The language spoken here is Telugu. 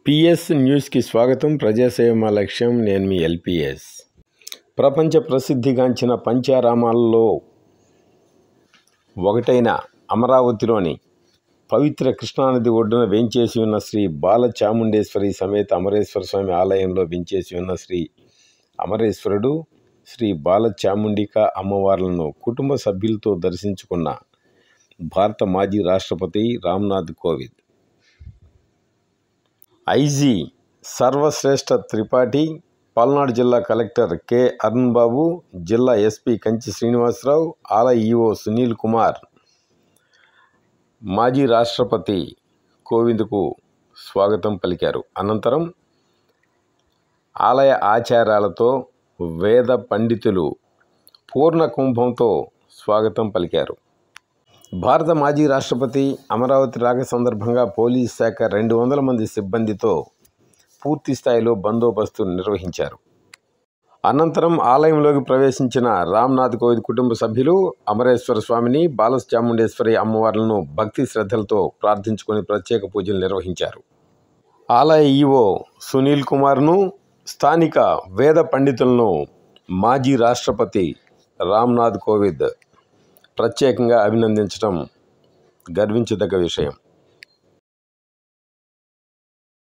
పిఎస్ న్యూస్కి స్వాగతం. ప్రజాసేవ మా లక్ష్యం. నేను మీ ఎల్పిఎస్. ప్రపంచ ప్రసిద్ధిగాంచిన పంచారామాలలో ఒకటైన అమరావతిలోని పవిత్ర కృష్ణానది ఒడ్డున వేంచేసి ఉన్న శ్రీ బాలచాముండేశ్వరి సమేత అమరేశ్వర స్వామి ఆలయంలో వేంచేసి ఉన్న శ్రీ అమరేశ్వరుడు, శ్రీ బాలచాముండిక అమ్మవార్లను కుటుంబ సభ్యులతో దర్శించుకున్న భారత మాజీ రాష్ట్రపతి రామ్నాథ్ కోవింద్, ఐజీ సర్వశ్రేష్ఠ త్రిపాఠి, పల్నాడు జిల్లా కలెక్టర్ కె అరుణ్ బాబు, జిల్లా ఎస్పీ కంచి శ్రీనివాసరావు, ఆలయ ఈఓ సునీల్ కుమార్ మాజీ రాష్ట్రపతి కోవింద్కు స్వాగతం పలికారు. అనంతరం ఆలయ ఆచారాలతో వేద పండితులు పూర్ణ కుంభంతో స్వాగతం పలికారు. భారత మాజీ రాష్ట్రపతి అమరావతి రాక సందర్భంగా పోలీస్ శాఖ 200 మంది సిబ్బందితో పూర్తి స్థాయిలో బందోబస్తు నిర్వహించారు. అనంతరం ఆలయంలోకి ప్రవేశించిన రామ్నాథ్ కోవింద్ కుటుంబ సభ్యులు అమరేశ్వర స్వామిని, బాలచాముండేశ్వరి అమ్మవార్లను భక్తి శ్రద్ధలతో ప్రార్థించుకొని ప్రత్యేక పూజలు నిర్వహించారు. ఆలయ ఈఓ సునీల్ కుమార్ను, స్థానిక వేద పండితులను మాజీ రాష్ట్రపతి రామ్నాథ్ కోవింద్ ప్రత్యేకంగా అభినందించడం గర్వించదగ్గ విషయం.